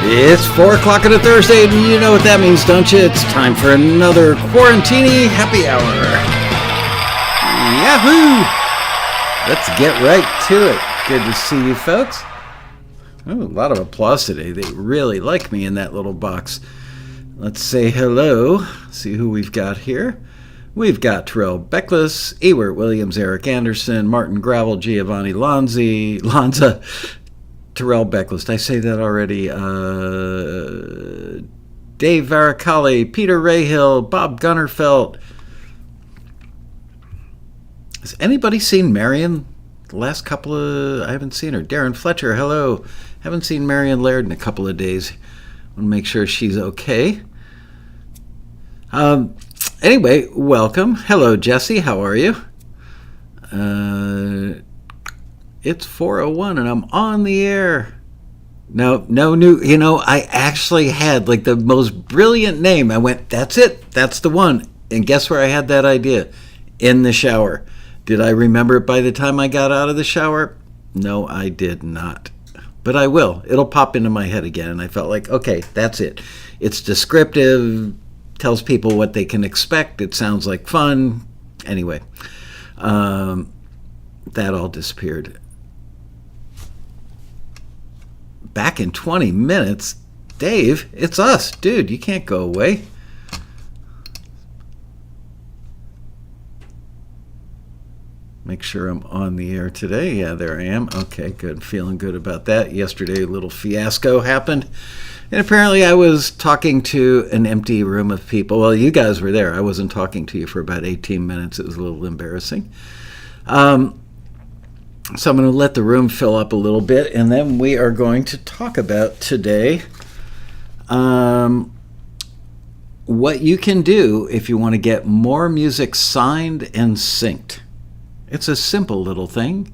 It's 4 o'clock on a Thursday, and you know what that means, don't you? It's time for another Quarantini happy hour. Yahoo! Let's get right to it. Good to see you folks. Oh, a lot of applause today. They really like me in that little box. Let's say hello. See who we've got here. We've got Terrell Beckless, Ewert Williams, Eric Anderson, Martin Gravel, Giovanni Lanza, Terrell Beckless. Did I say that already? Dave Varicali, Peter Rahill, Bob Gunnerfelt. Has anybody seen Marion? The last couple of... I haven't seen her. Darren Fletcher, hello. Haven't seen Marion Laird in a couple of days. Want to make sure she's okay. Anyway, welcome. Hello, Jesse. How are you? It's 4:01 and I'm on the air. No new. You know, I actually had like the most brilliant name. I went, that's it. That's the one. And guess where I had that idea? In the shower. Did I remember it by the time I got out of the shower? No, I did not. But I will. It'll pop into my head again. And I felt like, okay, that's it. It's descriptive, tells people what they can expect. It sounds like fun. Anyway, that all disappeared. Back in 20 minutes. Dave, it's us. Dude, you can't go away. Make sure I'm on the air today. Yeah, there I am. Okay, good. Feeling good about that. Yesterday, a little fiasco happened. And apparently I was talking to an empty room of people. Well, you guys were there. I wasn't talking to you for about 18 minutes. It was a little embarrassing. So I'm going to let the room fill up a little bit, and then we are going to talk about today what you can do if you want to get more music signed and synced. It's a simple little thing.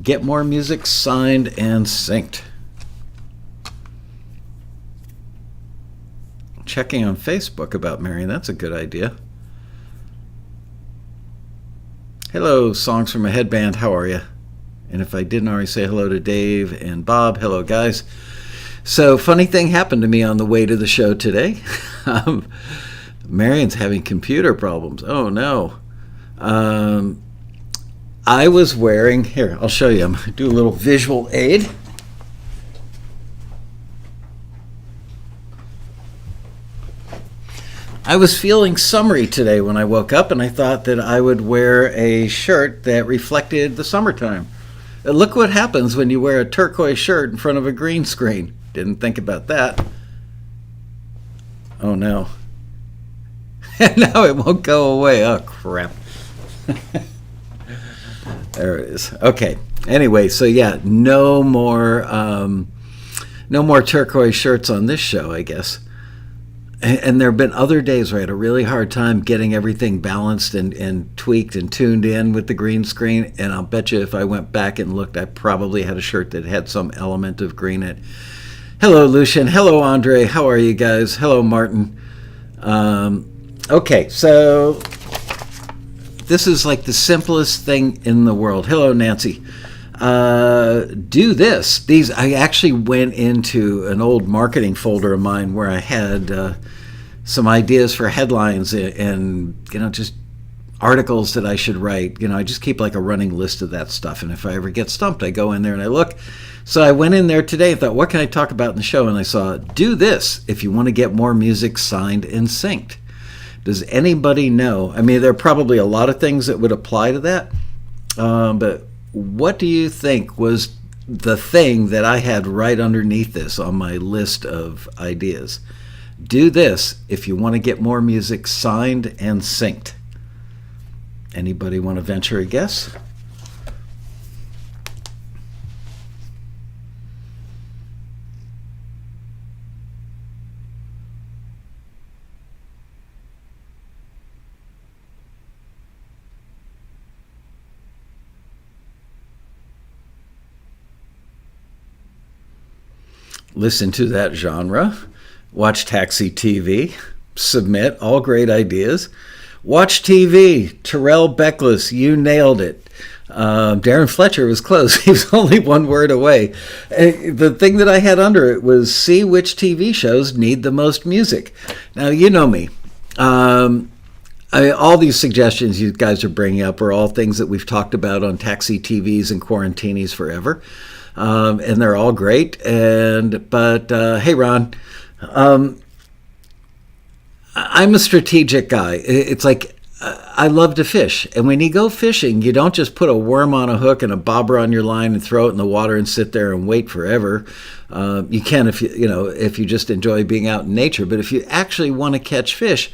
Get more music signed and synced. Checking on Facebook about Marion, that's a good idea. Hello, Songs from a Headband, how are you? And if I didn't already say hello to Dave and Bob, hello guys. So, funny thing happened to me on the way to the show today. Marion's having computer problems. Oh no. I was wearing, here, I'll show you. I'm going to do a little visual aid. I was feeling summery today when I woke up, and I thought that I would wear a shirt that reflected the summertime. Look what happens when you wear a turquoise shirt in front of a green screen. Didn't think about that. Oh no. Now it won't go away. Oh crap. There it is. Okay. Anyway, so yeah, no more turquoise shirts on this show, I guess. And there have been other days where I had a really hard time getting everything balanced and tweaked and tuned in with the green screen. And I'll bet you if I went back and looked, I probably had a shirt that had some element of green in it. Hello, Lucian. Hello, Andre. How are you guys? Hello, Martin. Okay, so this is like the simplest thing in the world. Hello, Nancy. Do this. I actually went into an old marketing folder of mine where I had some ideas for headlines and just articles that I should write. I just keep like a running list of that stuff, and if I ever get stumped, I go in there and I look. So I went in there today and thought, what can I talk about in the show? And I saw, do this if you want to get more music signed and synced. Does anybody know? I mean, there are probably a lot of things that would apply to that, but what do you think was the thing that I had right underneath this on my list of ideas? Do this if you want to get more music signed and synced. Anybody want to venture a guess? Listen to that genre. Watch Taxi TV. Submit. All great ideas. Watch TV. Terrell Beckless, you nailed it. Darren Fletcher was close. He was only one word away. The thing that I had under it was see which TV shows need the most music. Now, you know me. All these suggestions you guys are bringing up are all things that we've talked about on Taxi TVs and Quarantinis forever. And they're all great. But hey, Ron, I'm a strategic guy. It's like I love to fish. And when you go fishing, you don't just put a worm on a hook and a bobber on your line and throw it in the water and sit there and wait forever. You can if you just enjoy being out in nature. But if you actually want to catch fish,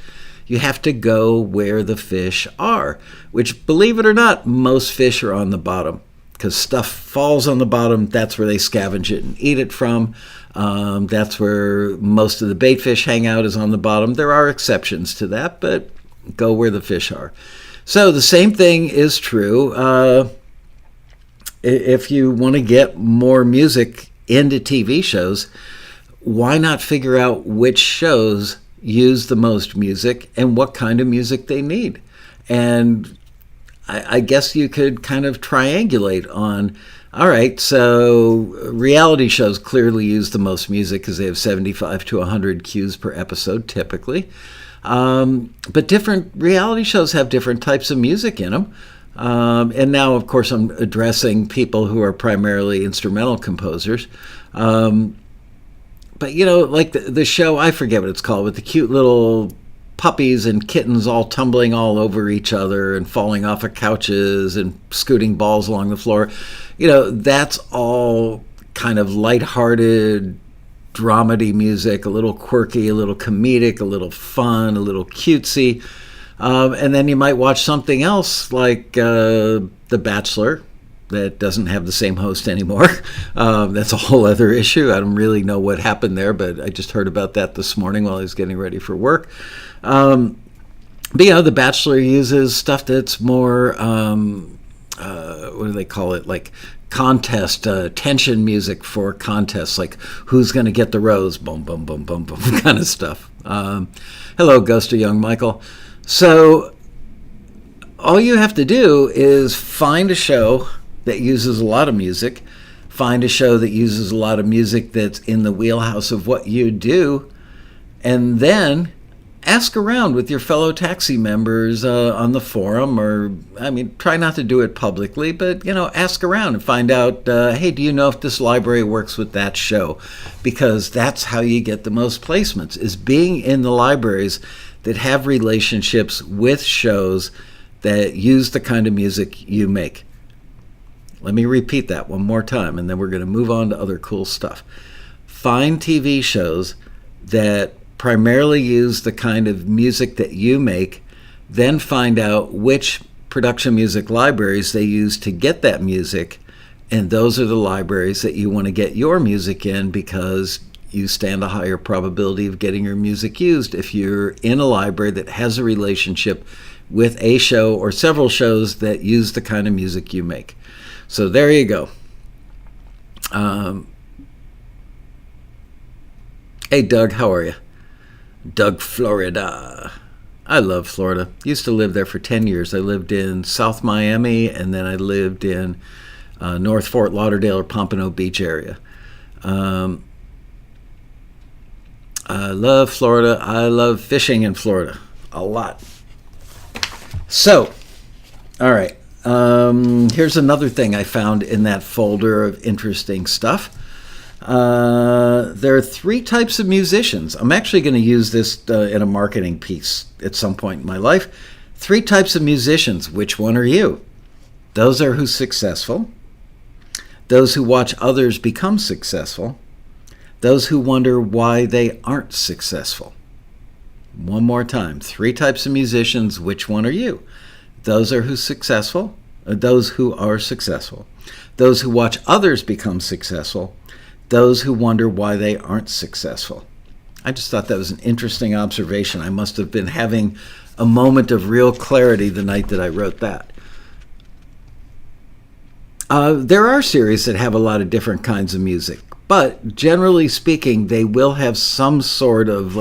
you have to go where the fish are, which, believe it or not, most fish are on the bottom because stuff falls on the bottom. That's where they scavenge it and eat it from. That's where most of the bait fish hang out, is on the bottom. There are exceptions to that, but go where the fish are. So the same thing is true. If you want to get more music into TV shows, why not figure out which shows use the most music and what kind of music they need? And I guess you could kind of triangulate on, all right, so reality shows clearly use the most music because they have 75 to 100 cues per episode typically. But different reality shows have different types of music in them. And now, of course, I'm addressing people who are primarily instrumental composers. But, like the show, I forget what it's called, with the cute little puppies and kittens all tumbling all over each other and falling off of couches and scooting balls along the floor. That's all kind of lighthearted, dramedy music, a little quirky, a little comedic, a little fun, a little cutesy. And then you might watch something else like The Bachelor that doesn't have the same host anymore. That's a whole other issue. I don't really know what happened there, but I just heard about that this morning while I was getting ready for work. But The Bachelor uses stuff that's more, what do they call it, like contest, tension music for contests, like who's going to get the rose, boom, boom, boom, boom, boom, kind of stuff. Hello, Ghost of Young Michael. So all you have to do is find a show that uses a lot of music, find a show that uses a lot of music that's in the wheelhouse of what you do, and then ask around with your fellow taxi members on the forum, or, try not to do it publicly, but, ask around and find out, hey, do you know if this library works with that show? Because that's how you get the most placements, is being in the libraries that have relationships with shows that use the kind of music you make. Let me repeat that one more time, and then we're going to move on to other cool stuff. Find TV shows that primarily use the kind of music that you make, then find out which production music libraries they use to get that music, and those are the libraries that you want to get your music in, because you stand a higher probability of getting your music used if you're in a library that has a relationship with a show or several shows that use the kind of music you make. So there you go. Hey, Doug, how are you? Doug, Florida. I love Florida. Used to live there for 10 years. I lived in South Miami, and then I lived in North Fort Lauderdale or Pompano Beach area. I love Florida. I love fishing in Florida a lot. So, all right. Here's another thing I found in that folder of interesting stuff. There are 3 types of musicians. I'm actually going to use this in a marketing piece at some point in my life. 3 types of musicians. Which one are you? Those are who's successful. Those who watch others become successful. Those who wonder why they aren't successful. One more time. 3 types of musicians. Which one are you? Those are who's successful. Those who are successful. Those who watch others become successful. Those who wonder why they aren't successful. I just thought that was an interesting observation. I must have been having a moment of real clarity the night that I wrote that. There are series that have a lot of different kinds of music, but generally speaking, they will have some sort of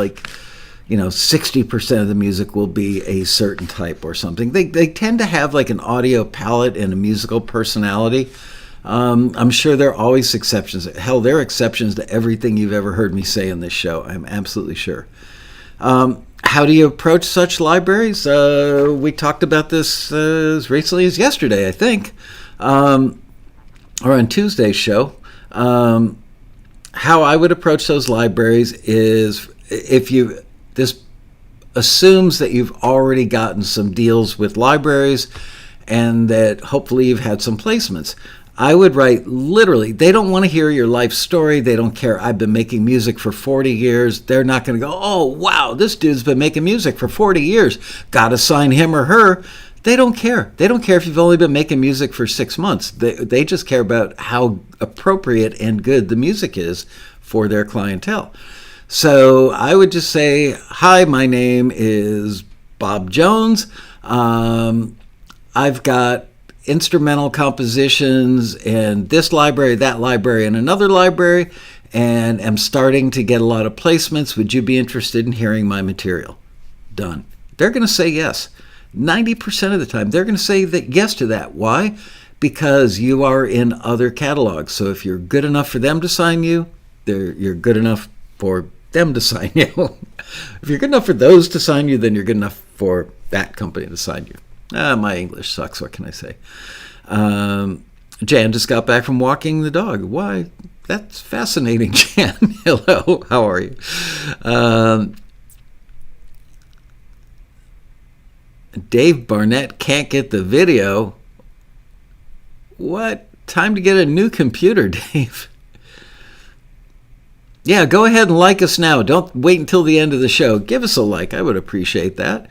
60% of the music will be a certain type or something. They tend to have like an audio palette and a musical personality. I'm sure there are always exceptions. Hell, there are exceptions to everything you've ever heard me say in this show. I'm absolutely sure. How do you approach such libraries? We talked about this as recently as yesterday, I think, or on Tuesday's show. How I would approach those libraries is this assumes that you've already gotten some deals with libraries and that hopefully you've had some placements. I would write literally, they don't want to hear your life story. They don't care. I've been making music for 40 years. They're not going to go, oh, wow, this dude's been making music for 40 years. Got to sign him or her. They don't care. They don't care if you've only been making music for 6 months. They just care about how appropriate and good the music is for their clientele. So I would just say, hi, my name is Bob Jones. I've got instrumental compositions in this library, that library, and another library, and am starting to get a lot of placements. Would you be interested in hearing my material? Done. They're going to say yes. 90% of the time, they're going to say that yes to that. Why? Because you are in other catalogs. So if you're good enough for them to sign you, you're good enough for them to sign you. If you're good enough for those to sign you, then you're good enough for that company to sign you. My English sucks. What can I say? Jan just got back from walking the dog. Why? That's fascinating, Jan. Hello. How are you? Dave Barnett can't get the video. What? Time to get a new computer, Dave. Yeah, go ahead and like us now. Don't wait until the end of the show. Give us a like. I would appreciate that.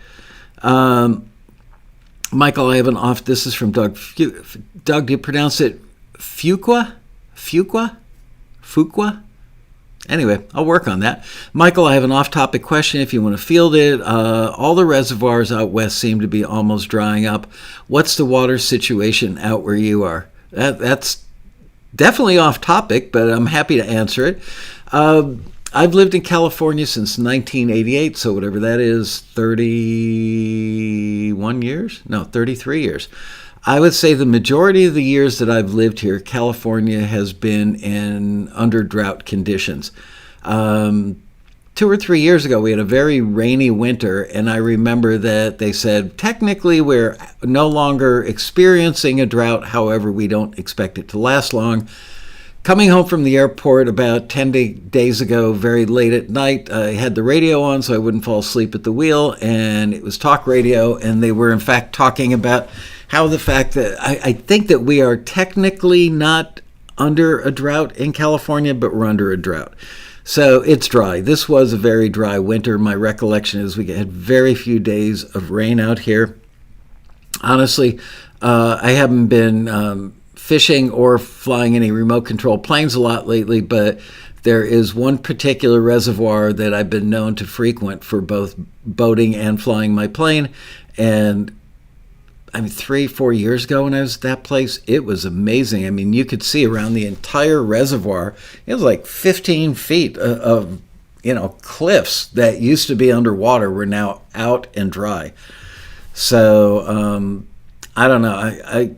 Michael, I have an off. This is from Doug. Doug, do you pronounce it Fuqua? Fuqua? Fuqua? Anyway, I'll work on that. Michael, I have an off-topic question if you want to field it. All the reservoirs out west seem to be almost drying up. What's the water situation out where you are? That's definitely off-topic, but I'm happy to answer it. I've lived in California since 1988, so whatever that is, 31 years? No, 33 years. I would say the majority of the years that I've lived here, California has been in under drought conditions. 2 or 3 years ago, we had a very rainy winter, and I remember that they said, technically, we're no longer experiencing a drought. However, we don't expect it to last long. Coming home from the airport about 10 days ago, very late at night, I had the radio on so I wouldn't fall asleep at the wheel, and it was talk radio, and they were in fact talking about how the fact that I think that we are technically not under a drought in California, but we're under a drought. So it's dry. This was a very dry winter. My recollection is we had very few days of rain out here. Honestly, I haven't been fishing or flying any remote control planes a lot lately, but there is one particular reservoir that I've been known to frequent for both boating and flying my plane. And 3-4 years ago when I was at that place, it was amazing. I mean, you could see around the entire reservoir. It was like 15 feet of cliffs that used to be underwater were now out and dry. So I don't know.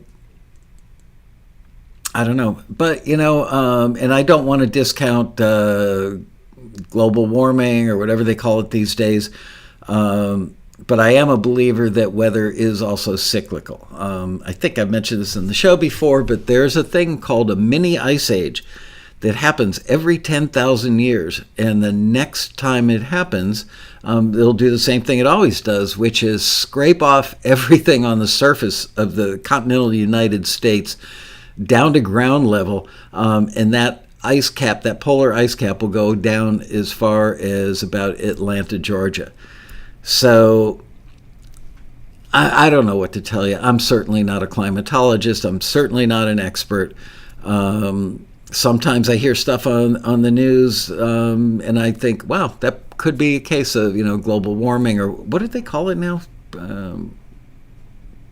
I don't know, but and I don't want to discount global warming or whatever they call it these days. But I am a believer that weather is also cyclical. I think I've mentioned this in the show before, but there's a thing called a mini ice age that happens every 10,000 years. And the next time it happens, it'll do the same thing it always does, which is scrape off everything on the surface of the continental United States down to ground level. And that ice cap, that polar ice cap, will go down as far as about Atlanta, Georgia. So I don't know what to tell you. I'm certainly not a climatologist. I'm certainly not an expert. Sometimes I hear stuff on the news, and I think, wow, that could be a case of global warming, or what do they call it now?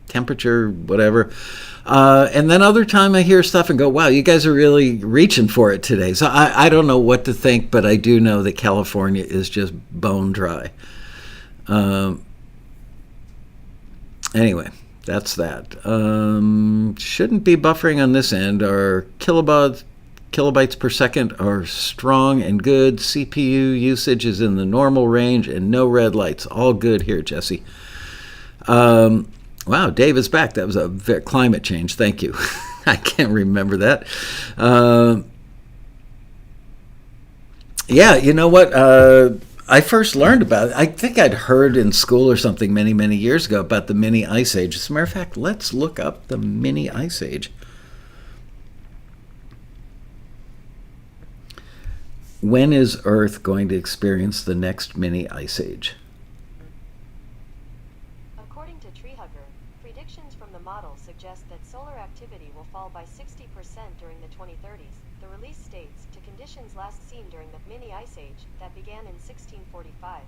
Temperature, whatever. And then other time I hear stuff and go, wow, you guys are really reaching for it today. So I don't know what to think, but I do know that California is just bone dry. Anyway, that's that. Shouldn't be buffering on this end. Our kilobytes per second are strong and good. CPU usage is in the normal range and no red lights. All good here, Jesse. Wow, Dave is back. That was a climate change. Thank you. I can't remember that. Yeah, you know what? I first learned about it. I think I'd heard in school or something many, many years ago about the mini ice age. As a matter of fact, let's look up the mini ice age. When is Earth going to experience the next mini ice age? According to TreeHugger, predictions from the model suggest that solar activity will fall by 60% during the 2030s. The release states, to conditions last seen during the mini ice age that began in 1645.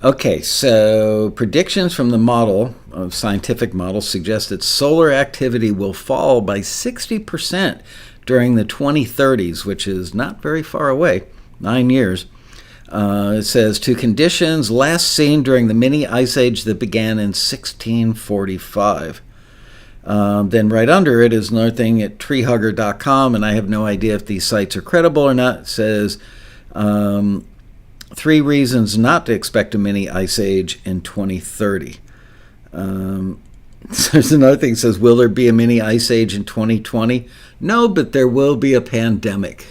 Okay, so predictions from the model, scientific model, suggest that solar activity will fall by 60% during the 2030s, which is not very far away, 9 years. It says, to conditions last seen during the mini ice age that began in 1645. Then right under it is another thing at treehugger.com, and I have no idea if these sites are credible or not. It says, 3 reasons not to expect a mini ice age in 2030. There's another thing that says, will there be a mini ice age in 2020? No, but there will be a pandemic.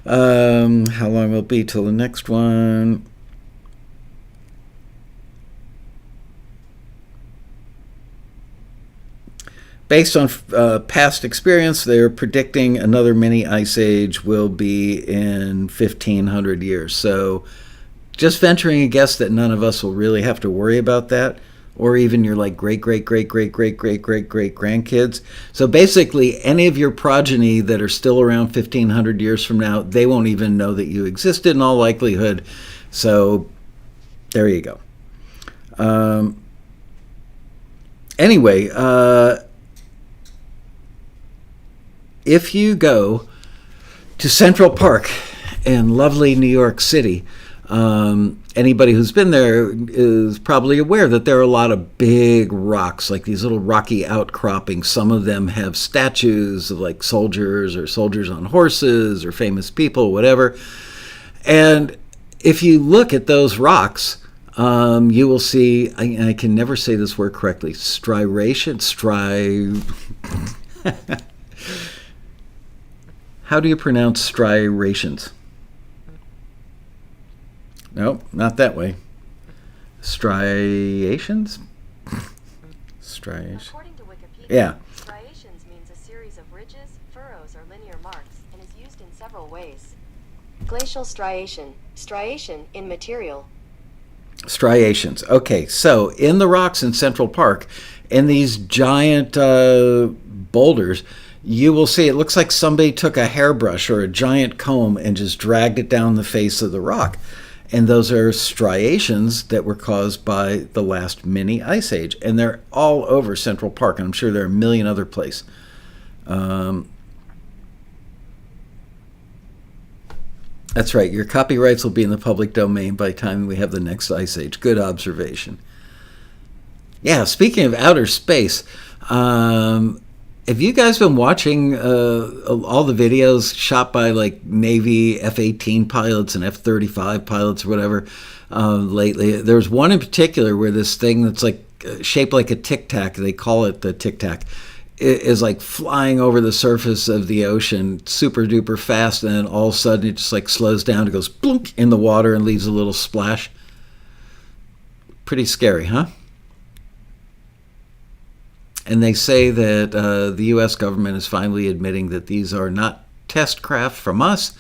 How long will it be till the next one? Based on past experience, they're predicting another mini ice age will be in 1,500 years. So just venturing a guess that none of us will really have to worry about that, or even your like great-great-great-great-great-great-great-grandkids. So basically, any of your progeny that are still around 1,500 years from now, they won't even know that you existed in all likelihood. So there you go. Anyway, if you go to Central Park in lovely New York City, anybody who's been there is probably aware that there are a lot of big rocks, like these little rocky outcroppings. Some of them have statues of like soldiers or soldiers on horses or famous people, whatever. And if you look at those rocks, you will see, I can never say this word correctly, striation, how do you pronounce striations? Nope, not that way. Striations? Striations. According to Wikipedia, yeah. striations means a series of ridges, furrows, or linear marks, and is used in several ways. Glacial striation. Striation in material. Striations. Okay, so in the rocks in Central Park, in these giant boulders, you will see it looks like somebody took a hairbrush or a giant comb and just dragged it down the face of the rock. And those are striations that were caused by the last mini ice age. And they're all over Central Park. And I'm sure there are a million other places. That's right. Your copyrights will be in the public domain by the time we have the next ice age. Good observation. Yeah, speaking of outer space, have you guys been watching all the videos shot by like Navy F-18 pilots and F-35 pilots or whatever lately? There's one in particular where this thing that's like shaped like a Tic Tac, they call it the Tic Tac, is like flying over the surface of the ocean super duper fast, and then all of a sudden it just like slows down, it goes plunk in the water and leaves a little splash. Pretty scary, huh? And they say that the U.S. government is finally admitting that these are not test craft from us,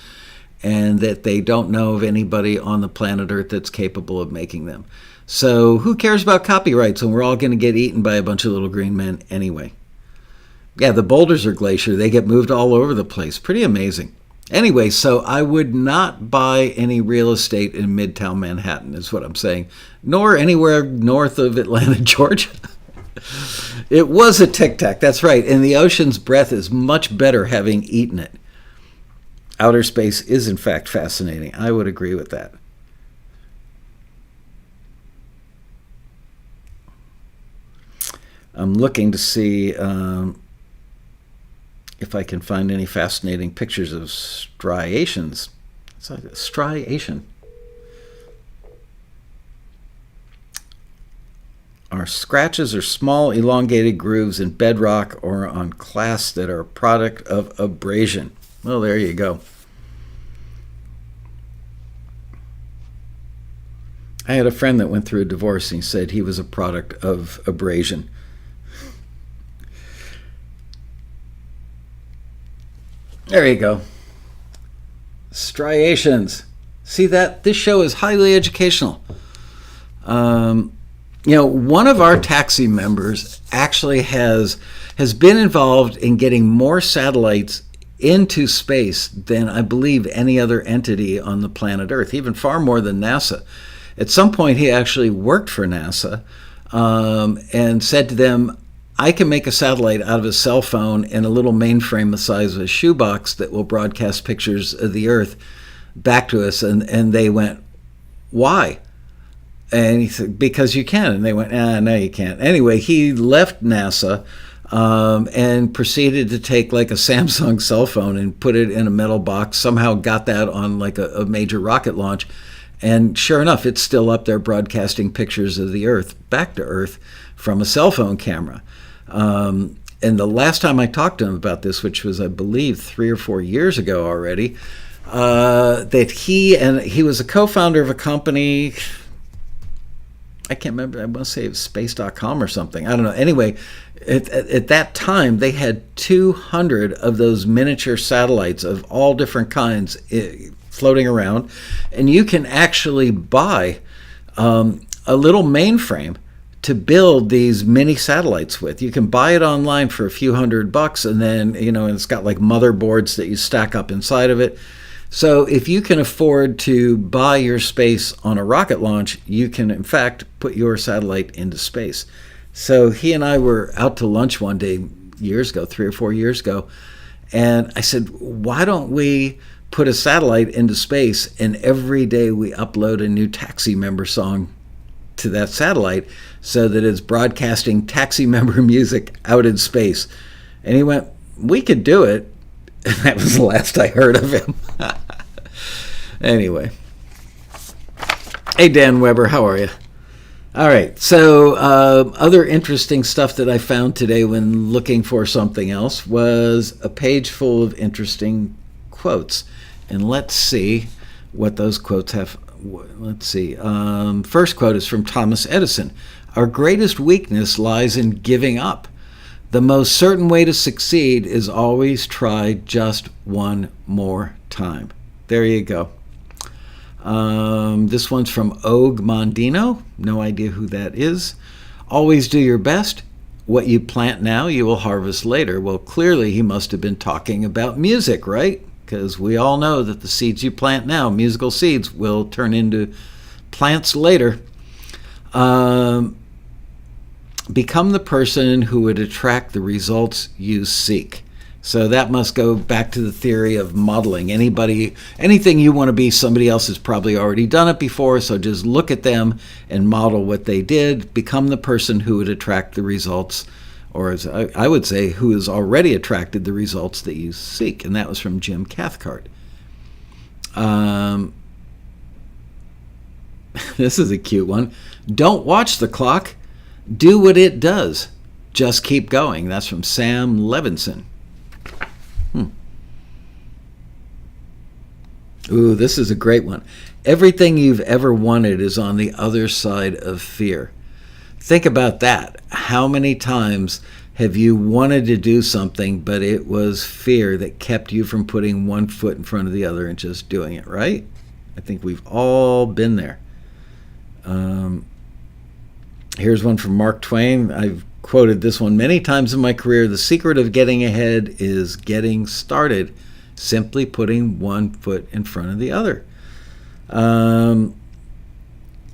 and that they don't know of anybody on the planet Earth that's capable of making them. So who cares about copyrights when we're all going to get eaten by a bunch of little green men anyway? Yeah, the boulders are glacier. They get moved all over the place. Pretty amazing. Anyway, so I would not buy any real estate in Midtown Manhattan, is what I'm saying, nor anywhere north of Atlanta, Georgia. It was a Tic Tac, that's right. And the ocean's breath is much better having eaten it. Outer space is, in fact, fascinating. I would agree with that. I'm looking to see if I can find any fascinating pictures of striations. It's like a striation. Our scratches are small, elongated grooves in bedrock or on clasts that are a product of abrasion. Well, there you go. I had a friend that went through a divorce and he said he was a product of abrasion. There you go. Striations. See that? This show is highly educational. One of our taxi members actually has been involved in getting more satellites into space than I believe any other entity on the planet Earth, even far more than NASA. At some point, he actually worked for NASA and said to them, I can make a satellite out of a cell phone and a little mainframe the size of a shoebox that will broadcast pictures of the Earth back to us. And they went, why? And he said, because you can. And they went, no, you can't. Anyway, he left NASA and proceeded to take like a Samsung cell phone and put it in a metal box, somehow got that on like a major rocket launch. And sure enough, it's still up there broadcasting pictures of the Earth back to Earth from a cell phone camera. And the last time I talked to him about this, which was, I believe, 3 or 4 years ago already, that he was a co-founder of a company, I can't remember, I want to say it was Space.com or something. I don't know. Anyway, at that time, they had 200 of those miniature satellites of all different kinds floating around. And you can actually buy a little mainframe to build these mini satellites with. You can buy it online for a few $100, and then, and it's got like motherboards that you stack up inside of it. So if you can afford to buy your space on a rocket launch, you can, in fact, put your satellite into space. So he and I were out to lunch one day years ago, 3 or 4 years ago, and I said, why don't we put a satellite into space and every day we upload a new taxi member song to that satellite so that it's broadcasting taxi member music out in space? And he went, we could do it. And that was the last I heard of him. Anyway. Hey, Dan Weber, how are you? All right, so other interesting stuff that I found today when looking for something else was a page full of interesting quotes. And let's see what those quotes have. Let's see. First quote is from Thomas Edison. Our greatest weakness lies in giving up. The most certain way to succeed is always try just one more time. There you go. This one's from Og Mondino. No idea who that is. Always do your best. What you plant now, you will harvest later. Well, clearly he must have been talking about music, right? Because we all know that the seeds you plant now, musical seeds, will turn into plants later. Become the person who would attract the results you seek. So that must go back to the theory of modeling. Anything you want to be, somebody else has probably already done it before, so just look at them and model what they did. Become the person who would attract the results, or as I would say, who has already attracted the results that you seek. And that was from Jim Cathcart. This is a cute one. Don't watch the clock. Do what it does. Just keep going. That's from Sam Levinson. Ooh, this is a great one. Everything you've ever wanted is on the other side of fear. Think about that. How many times have you wanted to do something, but it was fear that kept you from putting one foot in front of the other and just doing it, right? I think we've all been there. Here's one from Mark Twain. I've quoted this one many times in my career. The secret of getting ahead is getting started, simply putting one foot in front of the other.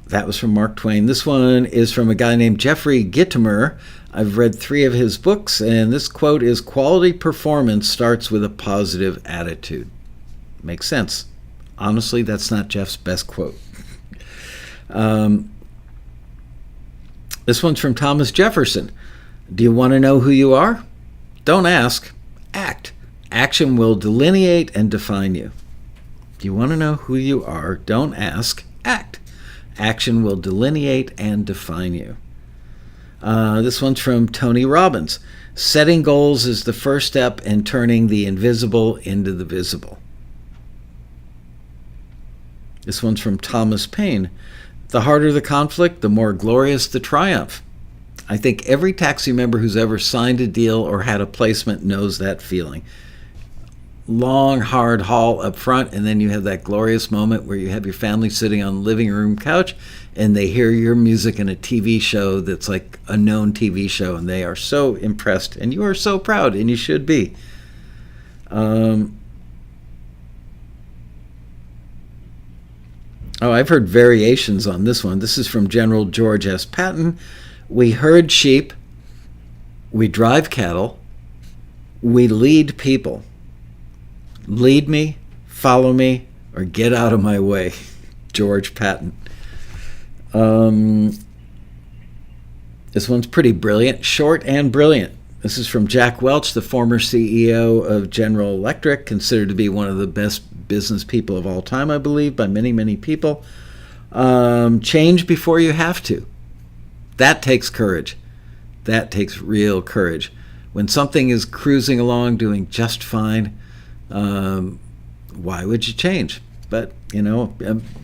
That was from Mark Twain. This one is from a guy named Jeffrey Gitomer. I've read 3 of his books, and this quote is, "Quality performance starts with a positive attitude." Makes sense. Honestly, that's not Jeff's best quote. This one's from Thomas Jefferson. "Do you want to know who you are? Don't ask. Act. Action will delineate and define you." Do you want to know who you are? Don't ask. Act. Action will delineate and define you. This one's from Tony Robbins. "Setting goals is the first step in turning the invisible into the visible." This one's from Thomas Paine. "The harder the conflict, the more glorious the triumph." I think every taxi member who's ever signed a deal or had a placement knows that feeling. Long, hard haul up front, and then you have that glorious moment where you have your family sitting on the living room couch and they hear your music in a TV show that's like a known TV show, and they are so impressed, and you are so proud, and you should be. I've heard variations on this one. This is from General George S. Patton. "We herd sheep, we drive cattle, we lead people. Lead me, follow me, or get out of my way." George Patton. This one's pretty brilliant, short and brilliant. This is from Jack Welch, the former CEO of General Electric, considered to be one of the best business people of all time, I believe, by many, many people. "Change before you have to." That takes courage. That takes real courage. When something is cruising along, doing just fine, why would you change? But,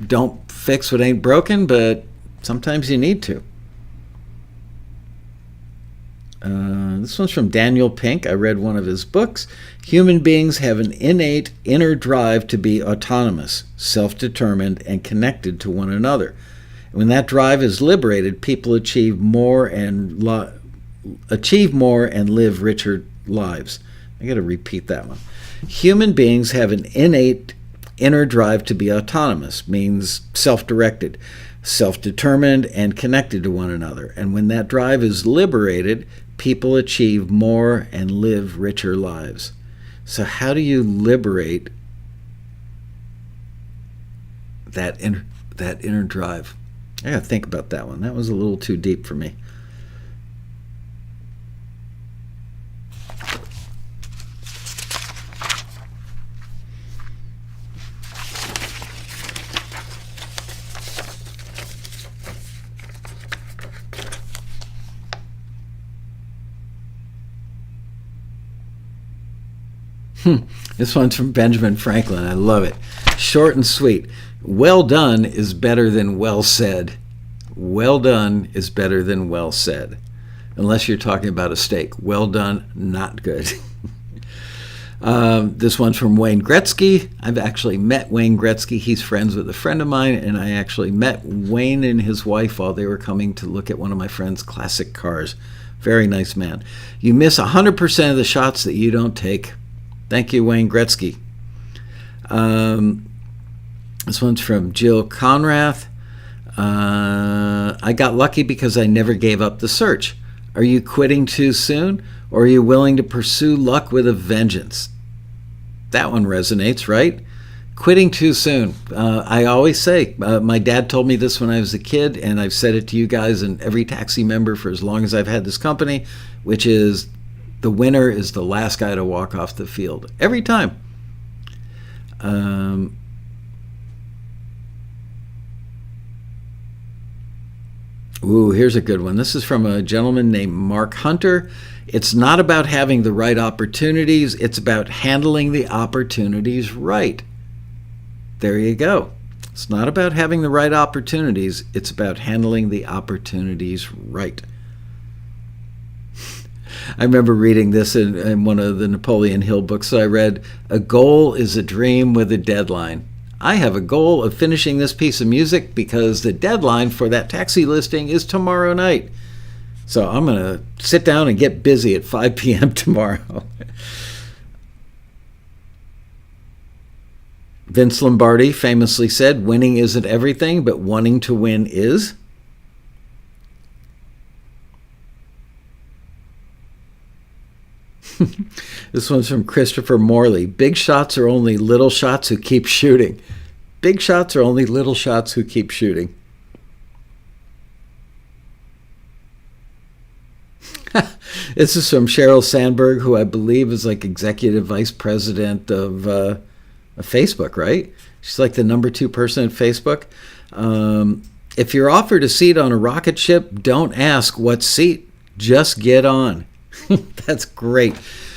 don't fix what ain't broken, but sometimes you need to. This one's from Daniel Pink. I read one of his books. "Human beings have an innate inner drive to be autonomous, self-determined, and connected to one another. When that drive is liberated, people achieve more and live richer lives." I got to repeat that one. Human beings have an innate inner drive to be autonomous, means self-directed, self-determined, and connected to one another. And when that drive is liberated, people achieve more and live richer lives. So how do you liberate that inner drive? I got to think about that one. That was a little too deep for me. This one's from Benjamin Franklin. I love it. Short and sweet. "Well done is better than well said." Well done is better than well said. Unless you're talking about a steak. Well done, not good. This one's from Wayne Gretzky. I've actually met Wayne Gretzky. He's friends with a friend of mine, and I actually met Wayne and his wife while they were coming to look at one of my friend's classic cars. Very nice man. "You miss 100% of the shots that you don't take." Thank you, Wayne Gretzky. This one's from Jill Conrath. "I got lucky because I never gave up the search. Are you quitting too soon, or are you willing to pursue luck with a vengeance?" That one resonates, right? Quitting too soon. I always say, my dad told me this when I was a kid, and I've said it to you guys and every taxi member for as long as I've had this company, which is, the winner is the last guy to walk off the field. Every time. Here's a good one. This is from a gentleman named Mark Hunter. "It's not about having the right opportunities. It's about handling the opportunities right." There you go. It's not about having the right opportunities. It's about handling the opportunities right. I remember reading this in one of the Napoleon Hill books I read. "A goal is a dream with a deadline." I have a goal of finishing this piece of music because the deadline for that taxi listing is tomorrow night. So I'm going to sit down and get busy at 5 p.m. tomorrow. Vince Lombardi famously said, winning isn't everything, but wanting to win is. This one's from Christopher Morley. Big shots are only little shots who keep shooting. Big shots are only little shots who keep shooting. This is from Sheryl Sandberg, who I believe is like executive vice president of Facebook, right? She's like the number 2 person at Facebook. If you're offered a seat on a rocket ship, don't ask what seat. Just get on. That's great.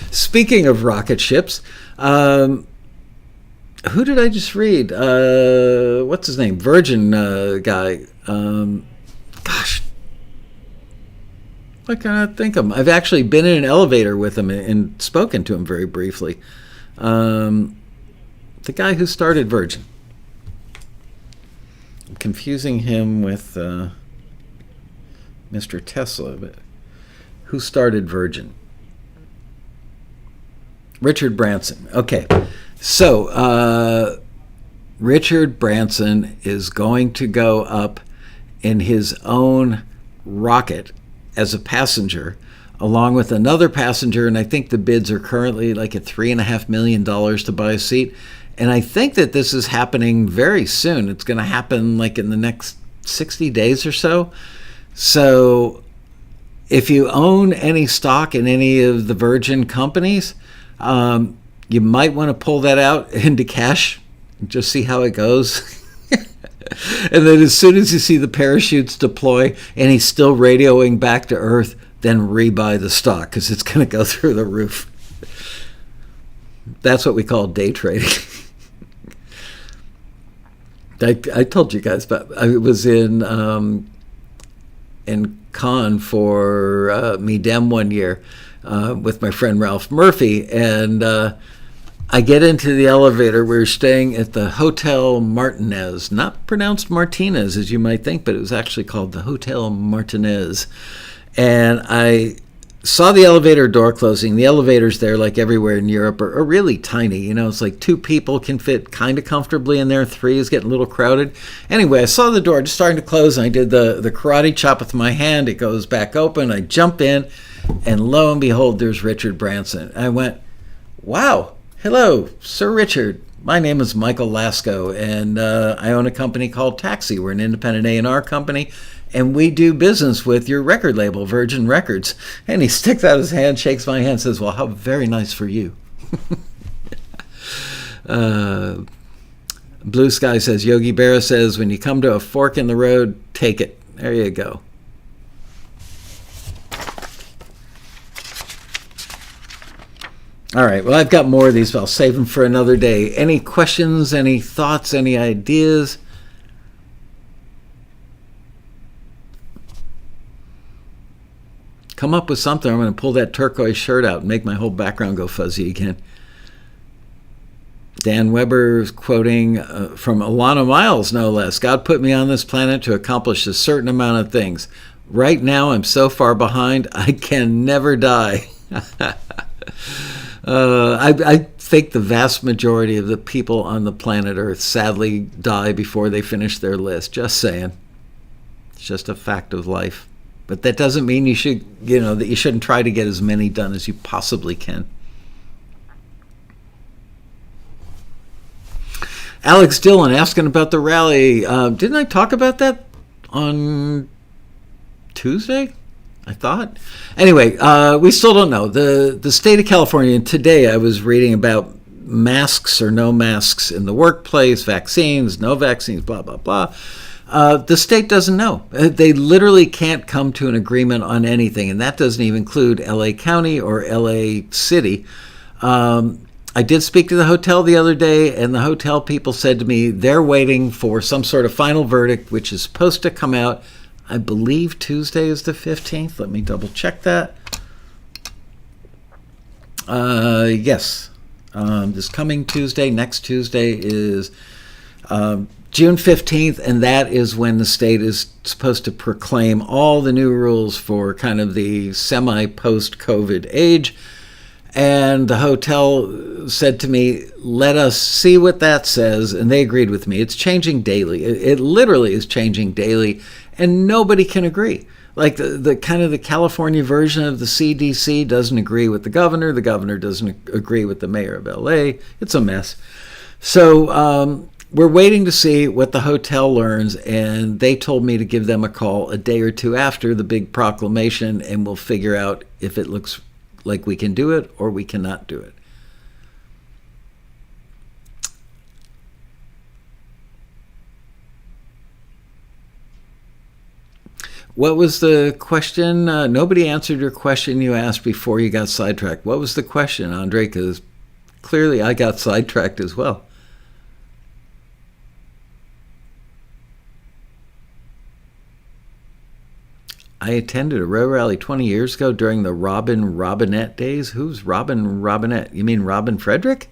Speaking of rocket ships, who did I just read? What's his name? Virgin guy. Gosh. I cannot think of him. I've actually been in an elevator with him and spoken to him very briefly. The guy who started Virgin. I'm confusing him with Mr. Tesla, but who started Virgin? Richard Branson. Okay, so Richard Branson is going to go up in his own rocket as a passenger, along with another passenger, and I think the bids are currently like at $3.5 million to buy a seat. And I think that this is happening very soon. It's going to happen like in the next 60 days or so. So if you own any stock in any of the Virgin companies, you might want to pull that out into cash and just see how it goes. And then as soon as you see the parachutes deploy and he's still radioing back to Earth, then rebuy the stock because it's going to go through the roof. That's what we call day trading. I told you guys about. I was in Cannes for MIDEM one year with my friend Ralph Murphy, and I get into the elevator. We're staying at the Hotel Martinez, not pronounced Martinez as you might think, but it was actually called the Hotel Martinez. And I saw the elevator door closing. The elevators there, like everywhere in Europe, are really tiny. You know, it's like 2 people can fit kind of comfortably in there. 3 is getting a little crowded. Anyway, I saw the door just starting to close, and I did the karate chop with my hand. It goes back open. I jump in, and lo and behold, there's Richard Branson. I went, wow. Hello, Sir Richard. My name is Michael Lasco, and I own a company called Taxi. We're an independent A&R company, and we do business with your record label, Virgin Records. And he sticks out his hand, shakes my hand, says, well, how very nice for you. Blue Sky says, Yogi Berra says, when you come to a fork in the road, take it. There you go. All right, well, I've got more of these, but I'll save them for another day. Any questions, any thoughts, any ideas? Come up with something. I'm going to pull that turquoise shirt out and make my whole background go fuzzy again. Dan Weber is quoting from Alana Miles, no less. God put me on this planet to accomplish a certain amount of things. Right now, I'm so far behind, I can never die. I think the vast majority of the people on the planet Earth sadly die before they finish their list. Just saying. It's just a fact of life. But that doesn't mean you should, that you shouldn't try to get as many done as you possibly can. Alex Dillon asking about the rally. Didn't I talk about that on Tuesday? I thought. Anyway, we still don't know. The state of California, and today I was reading about masks or no masks in the workplace, vaccines, no vaccines, blah, blah, blah. The state doesn't know. They literally can't come to an agreement on anything, and that doesn't even include LA County or LA City. I did speak to the hotel the other day, and the hotel people said to me they're waiting for some sort of final verdict, which is supposed to come out, I believe Tuesday is the 15th. Let me double check that. Yes. This coming Tuesday, next Tuesday is June 15th, and that is when the state is supposed to proclaim all the new rules for kind of the semi-post-COVID age. And the hotel said to me, let us see what that says. And they agreed with me. It's changing daily. It literally is changing daily. And nobody can agree. Like the kind of the California version of the CDC doesn't agree with the governor. The governor doesn't agree with the mayor of LA. It's a mess. So we're waiting to see what the hotel learns. And they told me to give them a call a day or two after the big proclamation. And we'll figure out if it looks like we can do it or we cannot do it. What was the question? Nobody answered your question you asked before you got sidetracked. What was the question, Andre? Because clearly I got sidetracked as well. I attended a row rally 20 years ago during the Robinette days. Who's Robinette? You mean Robin Frederick?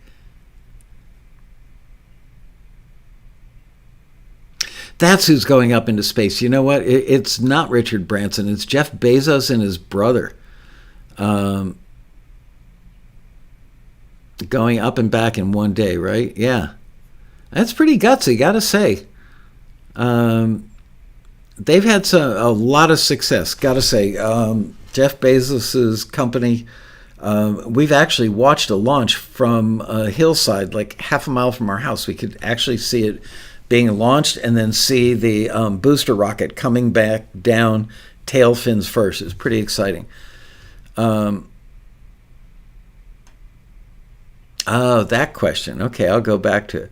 That's who's going up into space. You know what? It's not Richard Branson. It's Jeff Bezos and his brother. Going up and back in one day, right? Yeah. That's pretty gutsy, gotta say. They've had a lot of success, gotta say. Jeff Bezos's company, we've actually watched a launch from a hillside, like half a mile from our house. We could actually see it being launched and then see the booster rocket coming back down, tail fins first. It's pretty exciting. Oh, that question. Okay, I'll go back to it.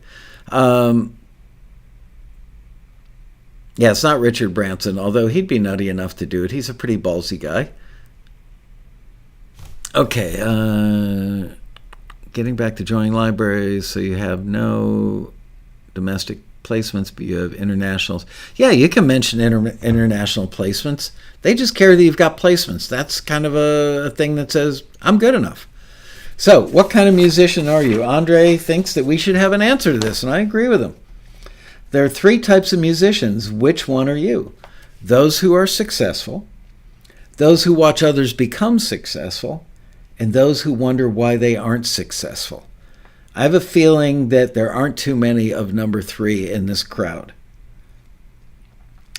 Yeah, it's not Richard Branson, although he'd be nutty enough to do it. He's a pretty ballsy guy. Okay, getting back to joining libraries, so you have no domestic placements, but you have internationals. Yeah, you can mention international placements. They just care that you've got placements. That's kind of a thing that says, I'm good enough. So, what kind of musician are you? Andre thinks that we should have an answer to this, and I agree with him. There are three types of musicians. Which one are you? Those who are successful, those who watch others become successful, and those who wonder why they aren't successful. I have a feeling that there aren't too many of number three in this crowd.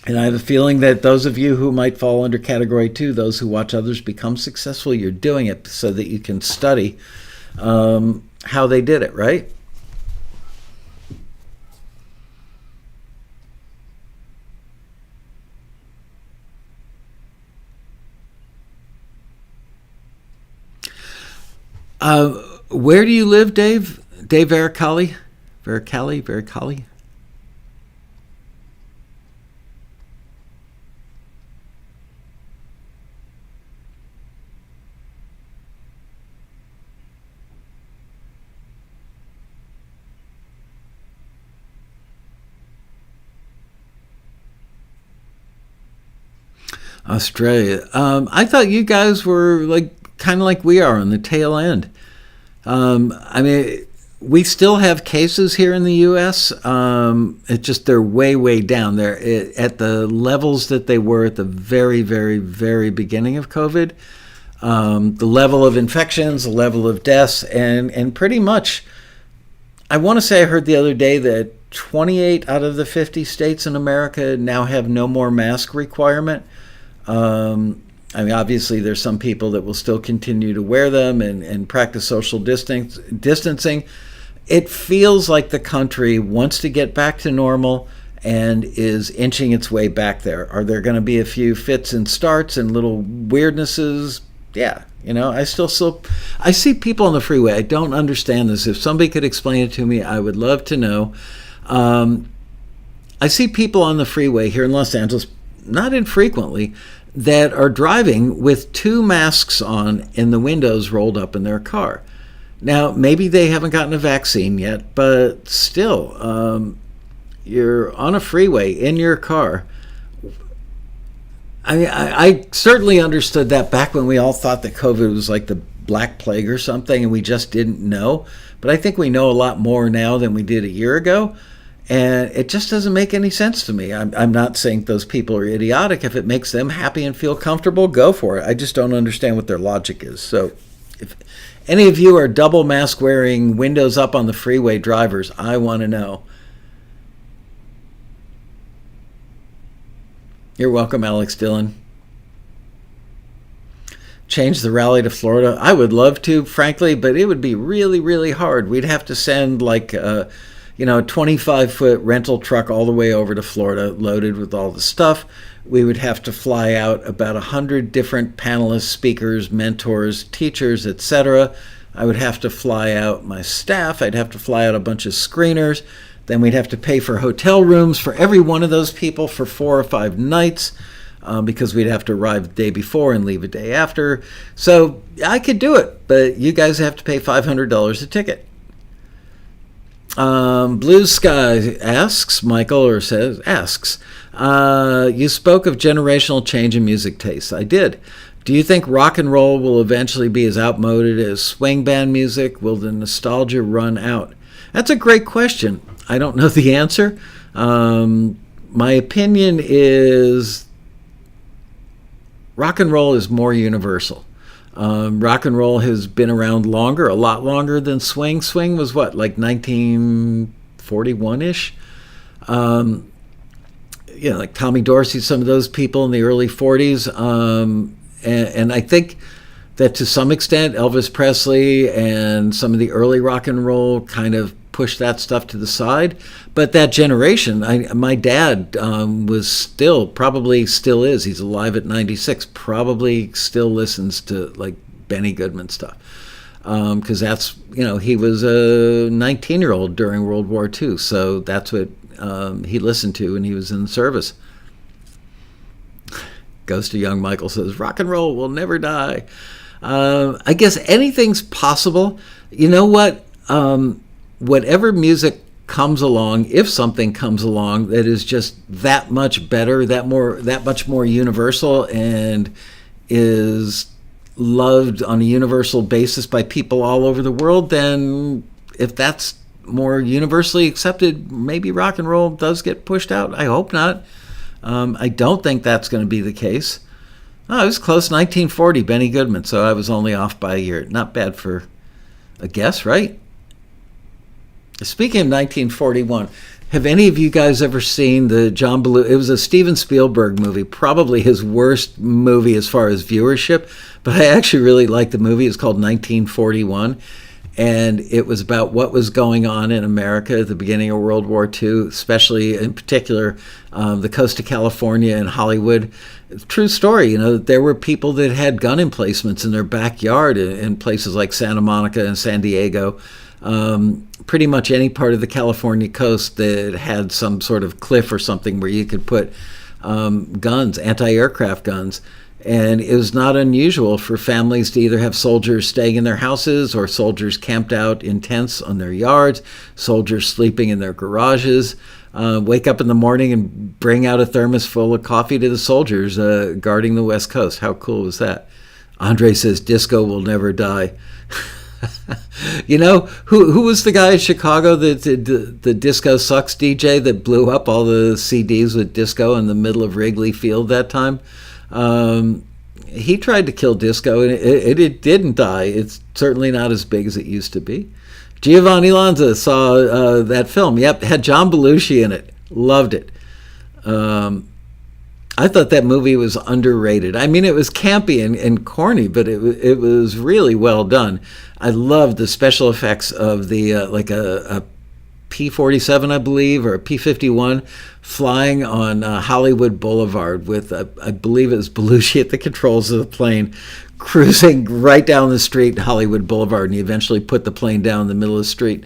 And I have a feeling that those of you who might fall under category two, those who watch others become successful, you're doing it so that you can study how they did it, right? Where do you live, Dave? Dave Vericali? Vericali? Australia. I thought you guys were kind of like we are on the tail end. I mean, we still have cases here in the U.S. It's just they're way, way down. They're at the levels that they were at the very, very, very beginning of COVID. The level of infections, the level of deaths, and pretty much, I want to say I heard the other day that 28 out of the 50 states in America now have no more mask requirement. I mean, obviously, there's some people that will still continue to wear them and practice social distancing. It feels like the country wants to get back to normal and is inching its way back there. Are there going to be a few fits and starts and little weirdnesses? Yeah, I see people on the freeway. I don't understand this. If somebody could explain it to me, I would love to know. I see people on the freeway here in Los Angeles, not infrequently, that are driving with two masks on and the windows rolled up in their car. Now, maybe they haven't gotten a vaccine yet, but still, you're on a freeway in your car. I certainly understood that back when we all thought that COVID was like the Black Plague or something and we just didn't know. But I think we know a lot more now than we did a year ago. And it just doesn't make any sense to me. I'm not saying those people are idiotic. If it makes them happy and feel comfortable, go for it. I just don't understand what their logic is. So Any of you are double mask wearing, windows up on the freeway drivers? I want to know. You're welcome, Alex Dillon. Change the rally to Florida. I would love to, frankly, but it would be really, really hard. We'd have to send like a 25-foot rental truck all the way over to Florida, loaded with all the stuff. We would have to fly out about 100 different panelists, speakers, mentors, teachers, etc. I would have to fly out my staff. I'd have to fly out a bunch of screeners. Then we'd have to pay for hotel rooms for every one of those people for 4 or 5 nights. Because we'd have to arrive the day before and leave a day after. So I could do it, but you guys have to pay $500 a ticket. Blue Sky asks, you spoke of generational change in music tastes. I did. Do you think rock and roll will eventually be as outmoded as swing band music? Will the nostalgia run out? That's a great question. I don't know the answer. My opinion is rock and roll is more universal. Rock and roll has been around longer, a lot longer than swing. Swing was what, like 1941-ish? Like Tommy Dorsey, some of those people in the early 40s. And I think that to some extent Elvis Presley and some of the early rock and roll kind of pushed that stuff to the side. But that generation, my dad probably still is, he's alive at 96, probably still listens to like Benny Goodman stuff. Because that's, he was a 19-year-old during World War II. So that's what he listened to when he was in the service. Goes to Young Michael says, rock and roll will never die. I guess anything's possible. You know what? Whatever music comes along, if something comes along that is just that much better, that much more universal, and is loved on a universal basis by people all over the world, then if that's more universally accepted, maybe rock and roll does get pushed out. I hope not. I don't think that's going to be the case. Oh, it was close, 1940, Benny Goodman, so I was only off by a year. Not bad for a guess, right? Speaking of 1941, have any of you guys ever seen the John Belushi? It was a Steven Spielberg movie, probably his worst movie as far as viewership, but I actually really liked the movie. It's called 1941, and it was about what was going on in America at the beginning of World War II, especially in particular the coast of California and Hollywood. True story, there were people that had gun emplacements in their backyard in places like Santa Monica and San Diego. Pretty much any part of the California coast that had some sort of cliff or something where you could put guns, anti-aircraft guns. And it was not unusual for families to either have soldiers staying in their houses or soldiers camped out in tents on their yards, soldiers sleeping in their garages, wake up in the morning and bring out a thermos full of coffee to the soldiers guarding the West Coast. How cool was that? Andre says, disco will never die. Who was the guy in Chicago, the Disco Sucks DJ that blew up all the CDs with disco in the middle of Wrigley Field that time? He tried to kill disco, and it didn't die. It's certainly not as big as it used to be. Giovanni Lanza saw that film. Yep, had John Belushi in it. Loved it. I thought that movie was underrated. I mean, it was campy and corny, but it was really well done. I loved the special effects of the like a P-47, I believe, or a P-51 flying on Hollywood Boulevard with, I believe it was Belushi at the controls of the plane, cruising right down the street, Hollywood Boulevard, and he eventually put the plane down in the middle of the street.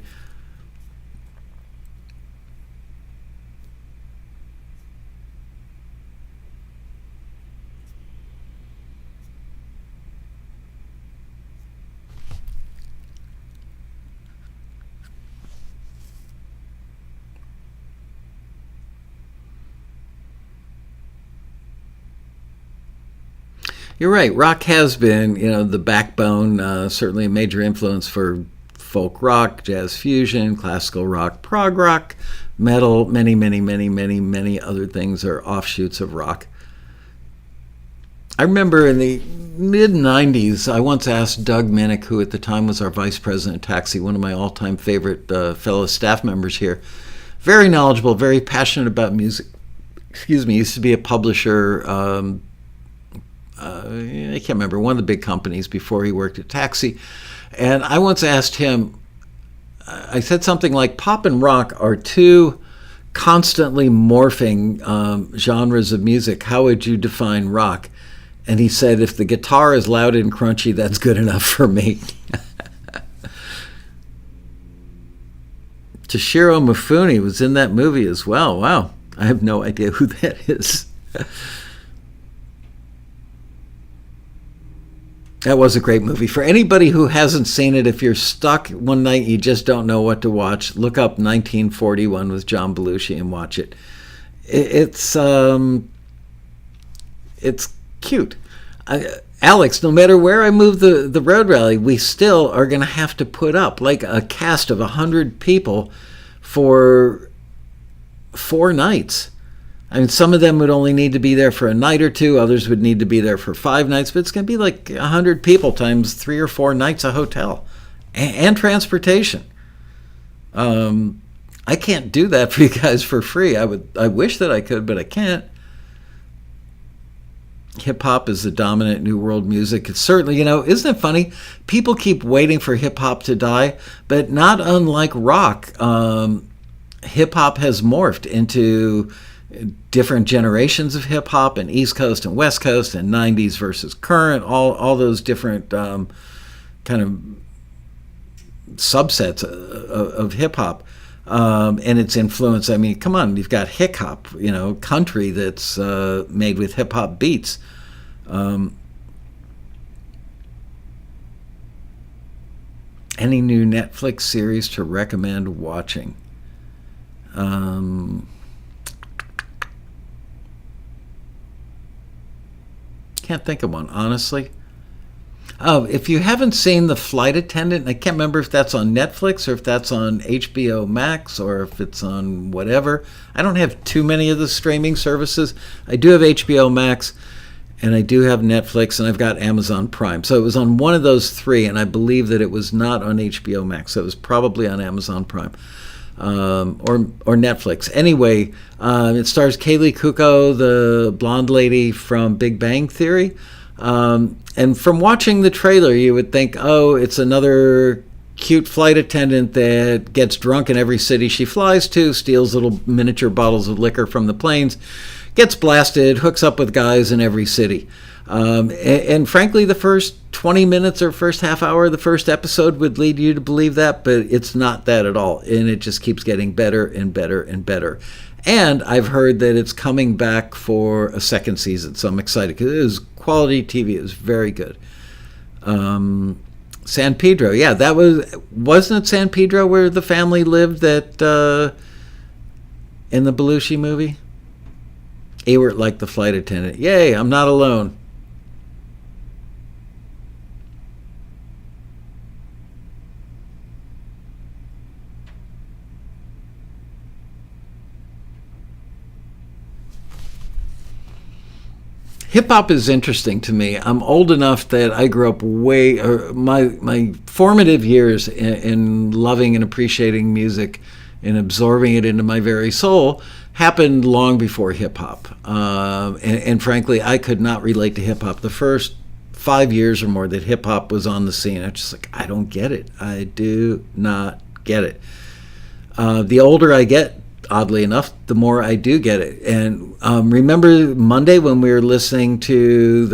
You're right. Rock has been, the backbone, certainly a major influence for folk rock, jazz fusion, classical rock, prog rock, metal, many, many, many, many, many other things are offshoots of rock. I remember in the mid-90s, I once asked Doug Minnick, who at the time was our vice president of Taxi, one of my all-time favorite fellow staff members here, very knowledgeable, very passionate about music. Excuse me, used to be a publisher. I can't remember, one of the big companies before he worked at Taxi. And I once asked him, I said something like, pop and rock are two constantly morphing genres of music. How would you define rock? And he said, if the guitar is loud and crunchy, that's good enough for me. Toshiro Mifune was in that movie as well. Wow. I have no idea who that is. That was a great movie. For anybody who hasn't seen it, if you're stuck one night, you just don't know what to watch, look up 1941 with John Belushi and watch it. It's cute. Alex, no matter where I move the road rally, we still are going to have to put up like a cast of 100 people for 4 nights. I mean, some of them would only need to be there for a night or two. Others would need to be there for 5 nights. But it's going to be like 100 people times 3 or 4 nights a hotel and transportation. I can't do that for you guys for free. I wish that I could, but I can't. Hip-hop is the dominant new world music. It's certainly, isn't it funny? People keep waiting for hip-hop to die, but not unlike rock, hip-hop has morphed into different generations of hip-hop, and East Coast and West Coast, and 90s versus current, all those different kind of subsets of hip-hop. And its influence, I mean, come on, you've got hip-hop, country that's made with hip-hop beats. Any new Netflix series to recommend watching? Can't think of one, honestly. Oh, if you haven't seen The Flight Attendant, I can't remember if that's on Netflix or if that's on HBO Max or if it's on whatever. I don't have too many of the streaming services. I do have HBO Max, and I do have Netflix, and I've got Amazon Prime. So it was on one of those 3, and I believe that it was not on HBO Max. So it was probably on Amazon Prime or Netflix. Anyway, it stars Kaylee Kuko, the blonde lady from Big Bang Theory. And from watching the trailer, you would think, oh, it's another cute flight attendant that gets drunk in every city she flies to, steals little miniature bottles of liquor from the planes, gets blasted, hooks up with guys in every city. And frankly, the first 20 minutes or first half hour of the first episode would lead you to believe that, but it's not that at all. And it just keeps getting better and better and better. And I've heard that it's coming back for a second season, so I'm excited because it was quality TV. It was very good. San Pedro, yeah, that wasn't it San Pedro where the family lived that in the Belushi movie? Ewert liked the flight attendant. Yay, I'm not alone. Hip-hop is interesting to me. I'm old enough that I grew up my formative years in loving and appreciating music and absorbing it into my very soul happened long before hip-hop. And frankly, I could not relate to hip-hop. The first 5 years or more that hip-hop was on the scene, I was just like, I don't get it. I do not get it. The older I get, oddly enough, the more I do get it. And remember Monday when we were listening to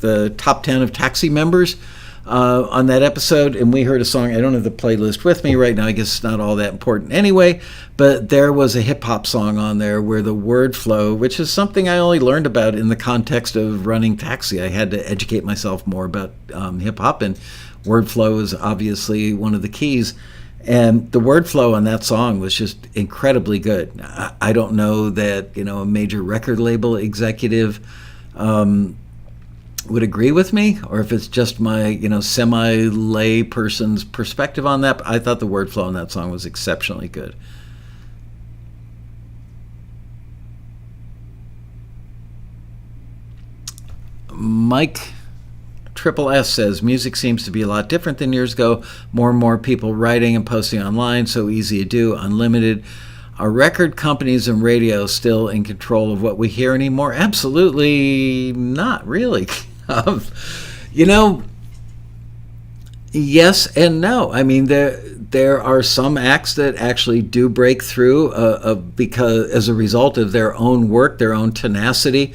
the top 10 of Taxi members on that episode, and we heard a song. I don't have the playlist with me right now. I guess it's not all that important anyway, but there was a hip-hop song on there where the word flow, which is something I only learned about in the context of running Taxi. I had to educate myself more about hip-hop, and word flow is obviously one of the keys. And the word flow on that song was just incredibly good. I don't know that a major record label executive would agree with me, or if it's just my semi-lay person's perspective on that. But I thought the word flow on that song was exceptionally good. Mike Triple S says, music seems to be a lot different than years ago. More and more people writing and posting online, so easy to do, unlimited. Are record companies and radio still in control of what we hear anymore? Absolutely not, really. You know, yes and no. I mean, there are some acts that actually do break through because as a result of their own work, their own tenacity,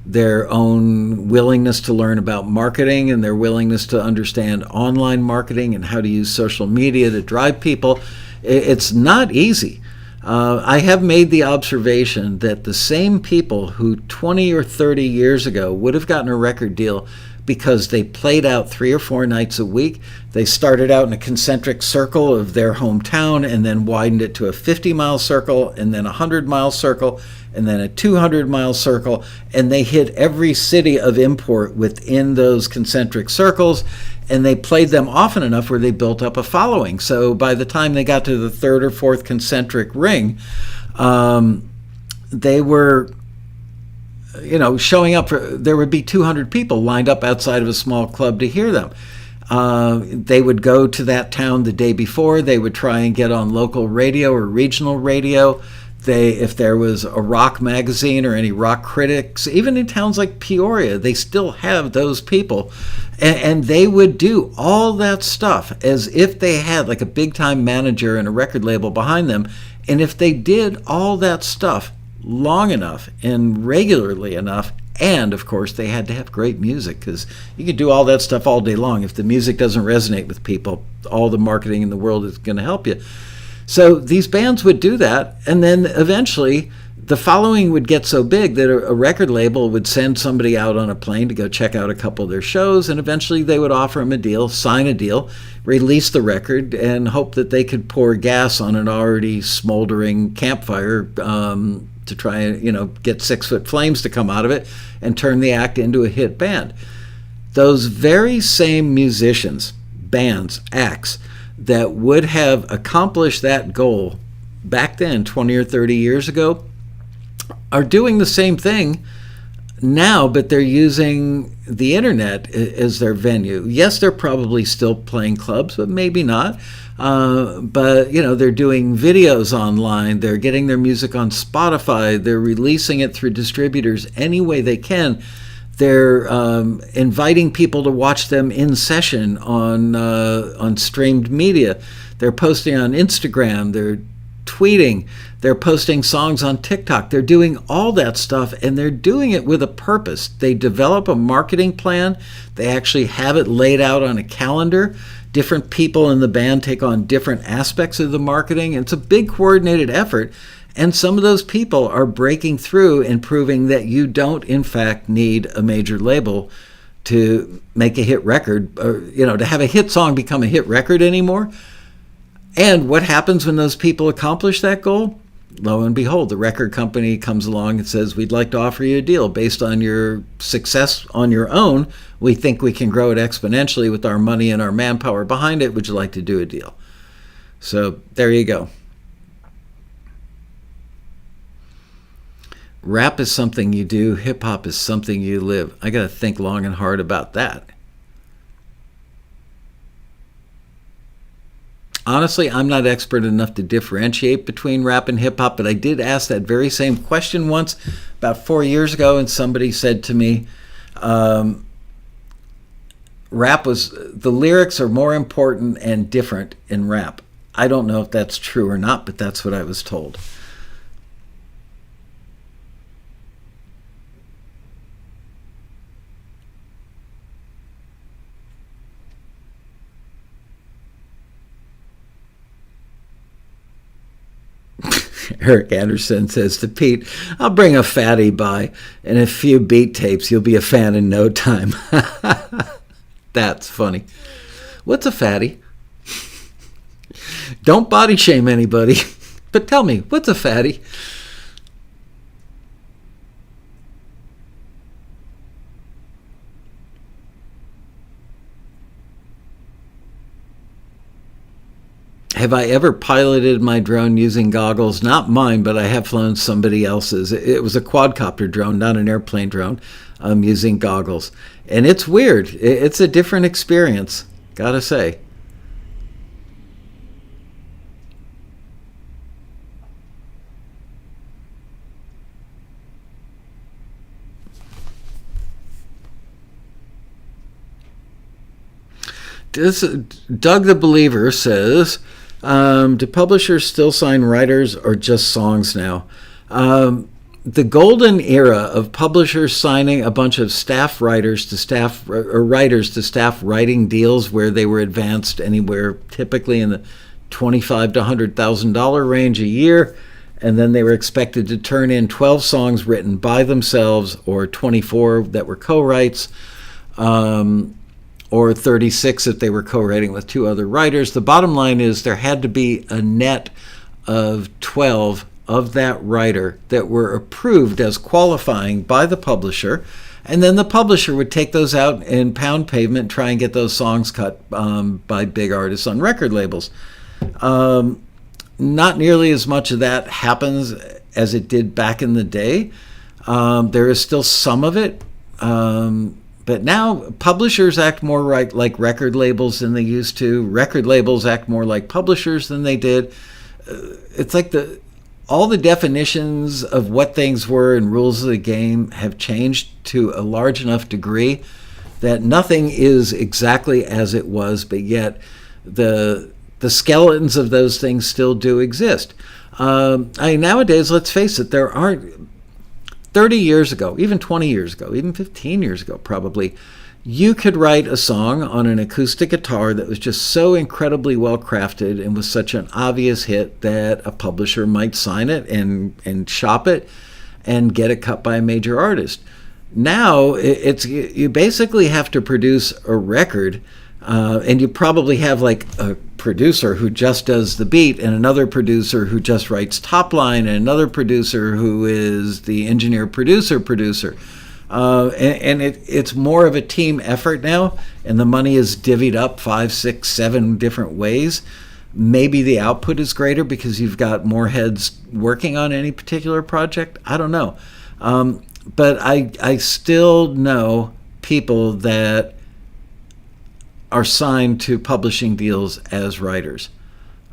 their own willingness to learn about marketing, and their willingness to understand online marketing and how to use social media to drive people. It's not easy. I have made the observation that the same people who 20 or 30 years ago would have gotten a record deal because they played out 3 or 4 nights a week. They started out in a concentric circle of their hometown and then widened it to a 50-mile circle and then a 100-mile circle and then a 200-mile circle, and they hit every city of import within those concentric circles, and they played them often enough where they built up a following. So by the time they got to the 3rd or 4th concentric ring, they were showing up there would be 200 people lined up outside of a small club to hear them. They would go to that town the day before. They would try and get on local radio or regional radio. If there was a rock magazine or any rock critics, even in towns like Peoria, they still have those people. And they would do all that stuff as if they had like a big-time manager and a record label behind them. And if they did all that stuff long enough and regularly enough, and of course they had to have great music, because you could do all that stuff all day long. If the music doesn't resonate with people, all the marketing in the world is going to help you. So these bands would do that, and then eventually the following would get so big that a record label would send somebody out on a plane to go check out a couple of their shows, and eventually they would offer them a deal, sign a deal, release the record, and hope that they could pour gas on an already smoldering campfire to try and get 6-foot flames to come out of it and turn the act into a hit band. Those very same musicians, bands, acts that would have accomplished that goal back then 20 or 30 years ago are doing the same thing now, but they're using the internet as their venue. Yes, they're probably still playing clubs, but maybe not. But they're doing videos online. They're getting their music on Spotify. They're releasing it through distributors any way they can. They're inviting people to watch them in session on streamed media. They're posting on Instagram. They're tweeting. They're posting songs on TikTok. They're doing all that stuff, and they're doing it with a purpose. They develop a marketing plan. They actually have it laid out on a calendar. Different people in the band take on different aspects of the marketing. It's a big coordinated effort. And some of those people are breaking through and proving that you don't, in fact, need a major label to make a hit record, or, to have a hit song become a hit record anymore. And what happens when those people accomplish that goal? Lo and behold, the record company comes along and says, we'd like to offer you a deal based on your success on your own. We think we can grow it exponentially with our money and our manpower behind it. Would you like to do a deal? So there you go. Rap is something you do. Hip-hop is something you live. I got to think long and hard about that. Honestly, I'm not expert enough to differentiate between rap and hip-hop, but I did ask that very same question once about 4 years ago, and somebody said to me, the lyrics are more important and different in rap. I don't know if that's true or not, but that's what I was told. Eric Anderson says to Pete, I'll bring a fatty by and a few beat tapes. You'll be a fan in no time. That's funny. What's a fatty? Don't body shame anybody, but tell me, what's a fatty? Have I ever piloted my drone using goggles? Not mine, but I have flown somebody else's. It was a quadcopter drone, not an airplane drone, using goggles. And it's weird. It's a different experience, gotta say. Doug the Believer says, do publishers still sign writers or just songs now? The golden era of publishers signing a bunch of staff writers to staff or writers to staff writing deals where they were advanced anywhere typically in the $25,000 to $100,000 range a year, and then they were expected to turn in 12 songs written by themselves or 24 that were co-writes. Or 36 if they were co-writing with two other writers. The bottom line is there had to be a net of 12 of that writer that were approved as qualifying by the publisher, and then the publisher would take those out and pound pavement and try and get those songs cut by big artists on record labels. Not nearly as much of that happens as it did back in the day. There is still some of it. But now publishers act more like record labels than they used to. Record labels act more like publishers than they did. It's like all the definitions of what things were and rules of the game have changed to a large enough degree that nothing is exactly as it was, but yet the skeletons of those things still do exist. Nowadays, let's face it, there aren't 30 years ago, even 20 years ago, even 15 years ago probably, you could write a song on an acoustic guitar that was just so incredibly well crafted and was such an obvious hit that a publisher might sign it and shop it and get it cut by a major artist. Now you basically have to produce a record, and you probably have like a producer who just does the beat and another producer who just writes top line and another producer who is the engineer producer. It's more of a team effort now, and the money is divvied up 5, 6, 7 different ways. Maybe the output is greater because you've got more heads working on any particular project. I don't know. But I still know people that are signed to publishing deals as writers.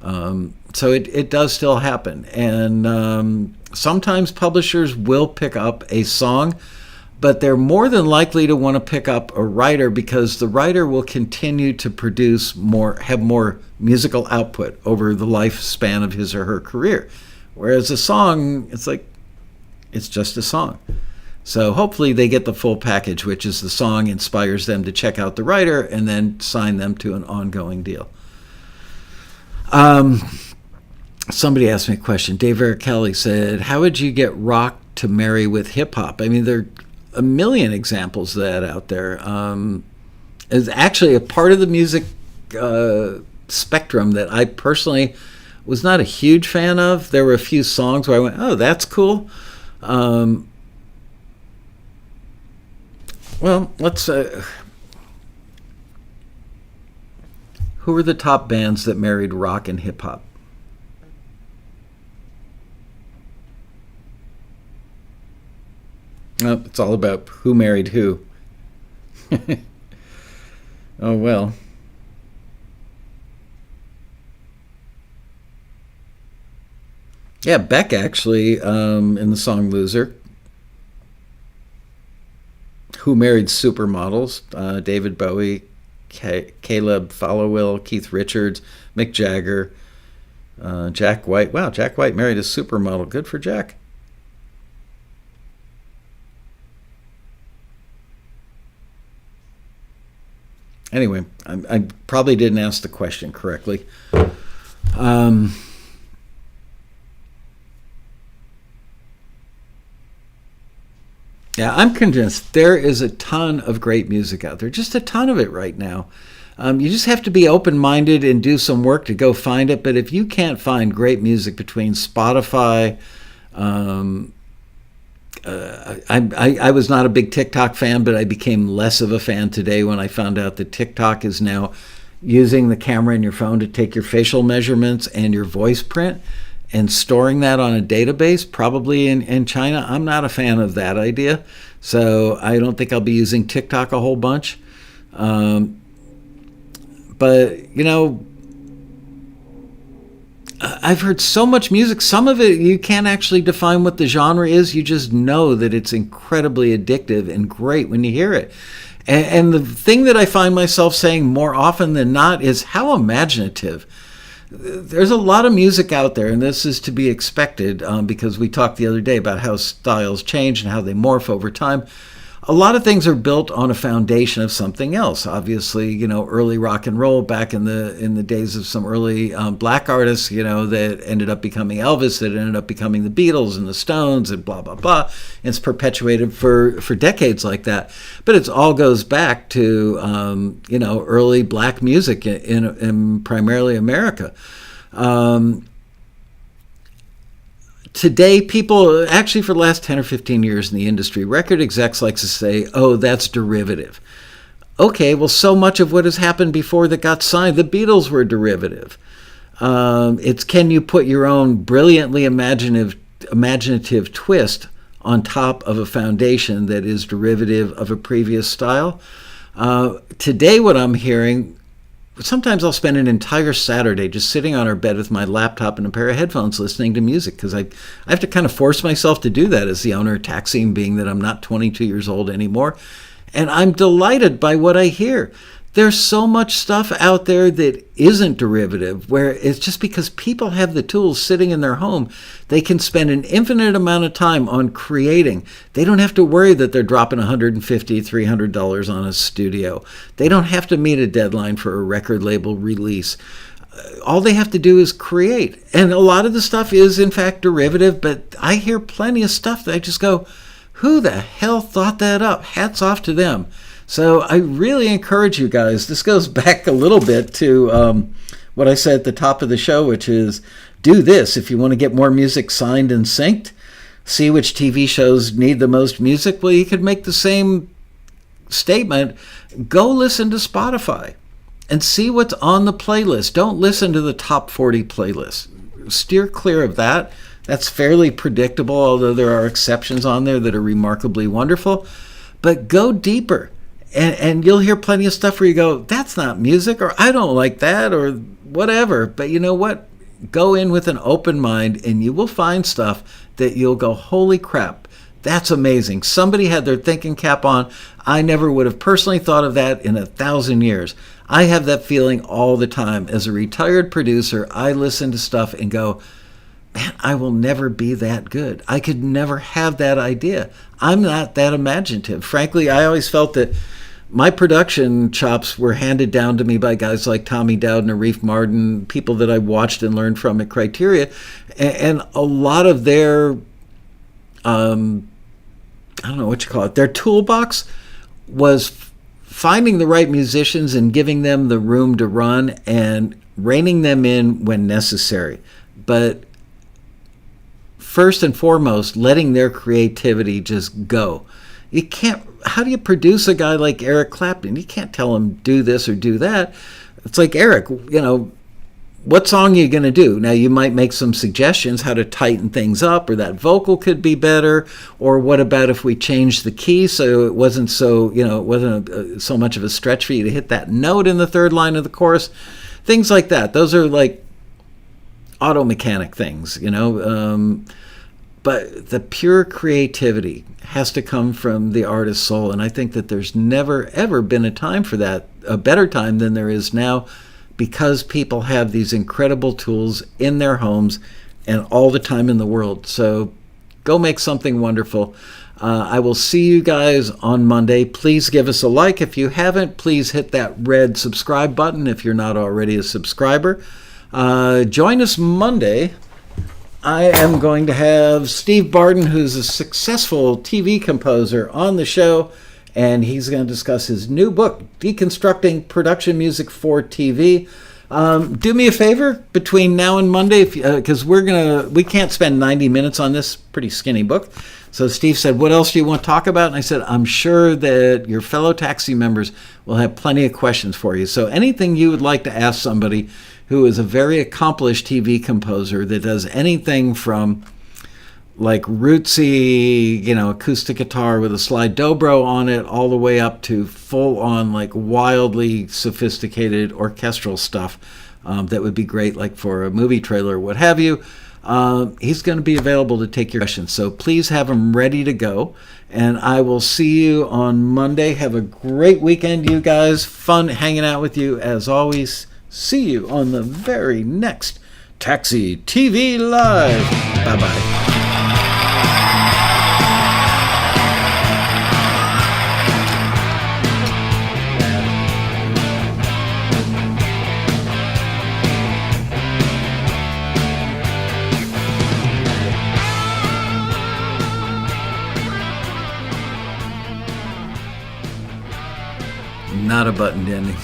So it does still happen. And sometimes publishers will pick up a song, but they're more than likely to want to pick up a writer because the writer will continue to have more musical output over the lifespan of his or her career. Whereas a song, it's just a song. So hopefully they get the full package, which is the song inspires them to check out the writer and then sign them to an ongoing deal. Somebody asked me a question. Dave Eric Kelly said, how would you get rock to marry with hip-hop? I mean, there are a million examples of that out there. It's actually a part of the music spectrum that I personally was not a huge fan of. There were a few songs where I went, oh, that's cool. Well, let's... who were the top bands that married rock and hip-hop? Oh, it's all about who married who. Oh, well. Yeah, Beck actually, in the song Loser, who married supermodels, David Bowie, Caleb Followill, Keith Richards, Mick Jagger, Jack White. Wow, Jack White married a supermodel. Good for Jack. Anyway, I probably didn't ask the question correctly. Yeah, I'm convinced there is a ton of great music out there, just a ton of it right now. You just have to be open-minded and do some work to go find it. But if you can't find great music between Spotify, I was not a big TikTok fan, but I became less of a fan today when I found out that TikTok is now using the camera in your phone to take your facial measurements and your voice print and storing that on a database, probably in China. I'm not a fan of that idea. So I don't think I'll be using TikTok a whole bunch. But, I've heard so much music. Some of it, you can't actually define what the genre is. You just know that it's incredibly addictive and great when you hear it. And the thing that I find myself saying more often than not is how imaginative. There's a lot of music out there, and this is to be expected because we talked the other day about how styles change and how they morph over time. A lot of things are built on a foundation of something else. Obviously, early rock and roll back in the days of some early black artists, that ended up becoming Elvis, that ended up becoming the Beatles and the Stones and blah, blah, blah. It's perpetuated for decades like that. But it all goes back to, early black music in primarily America. Today, people, actually for the last 10 or 15 years in the industry, record execs like to say, oh, that's derivative. Okay, well, so much of what has happened before that got signed, the Beatles were derivative. It's can you put your own brilliantly imaginative twist on top of a foundation that is derivative of a previous style? Today, what I'm hearing, sometimes I'll spend an entire Saturday just sitting on our bed with my laptop and a pair of headphones listening to music because I have to kind of force myself to do that as the owner of Taxing, being that I'm not 22 years old anymore. And I'm delighted by what I hear. There's so much stuff out there that isn't derivative, where it's just because people have the tools sitting in their home, they can spend an infinite amount of time on creating. They don't have to worry that they're dropping $150, $300 on a studio. They don't have to meet a deadline for a record label release. All they have to do is create. And a lot of the stuff is, in fact, derivative, but I hear plenty of stuff that I just go, who the hell thought that up? Hats off to them. So I really encourage you guys. This goes back a little bit to what I said at the top of the show, which is do this if you want to get more music signed and synced. See which TV shows need the most music. Well, you could make the same statement. Go listen to Spotify and see what's on the playlist. Don't listen to the top 40 playlists. Steer clear of that. That's fairly predictable, although there are exceptions on there that are remarkably wonderful. But go deeper. And you'll hear plenty of stuff where you go, that's not music, or I don't like that, or whatever. But you know what? Go in with an open mind, and you will find stuff that you'll go, holy crap, that's amazing. Somebody had their thinking cap on. I never would have personally thought of that in 1,000 years. I have that feeling all the time. As a retired producer, I listen to stuff and go, man, I will never be that good. I could never have that idea. I'm not that imaginative. Frankly, I always felt that my production chops were handed down to me by guys like Tommy Dowd and Arif Mardin, people that I watched and learned from at Criteria. And a lot of their, I don't know what you call it, their toolbox was finding the right musicians and giving them the room to run and reining them in when necessary. But first and foremost, letting their creativity just go. You can't, how do you produce a guy like Eric Clapton? You can't tell him do this or do that. It's like, Eric, what song are you going to do? Now, you might make some suggestions how to tighten things up, or that vocal could be better, or what about if we change the key so it wasn't so, it wasn't so much of a stretch for you to hit that note in the third line of the chorus. Things like that. Those are like auto mechanic things, but the pure creativity has to come from the artist's soul. And I think that there's never, ever been a time for that, a better time than there is now, because people have these incredible tools in their homes and all the time in the world. So go make something wonderful. I will see you guys on Monday. Please give us a like. If you haven't, please hit that red subscribe button if you're not already a subscriber. Join us Monday. I am going to have Steve Barden, who's a successful TV composer, on the show, and he's going to discuss his new book, Deconstructing Production Music for TV. Do me a favor between now and Monday, because we can't spend 90 minutes on this pretty skinny book. So Steve said, what else do you want to talk about? And I said, I'm sure that your fellow taxi members will have plenty of questions for you. So anything you would like to ask somebody who is a very accomplished TV composer that does anything from like rootsy, acoustic guitar with a slide dobro on it, all the way up to full-on, like wildly sophisticated orchestral stuff that would be great, like for a movie trailer or what have you. He's going to be available to take your questions, so please have him ready to go. And I will see you on Monday. Have a great weekend, you guys. Fun hanging out with you as always. See you on the very next Taxi TV Live. Bye-bye. Not a buttoned ending.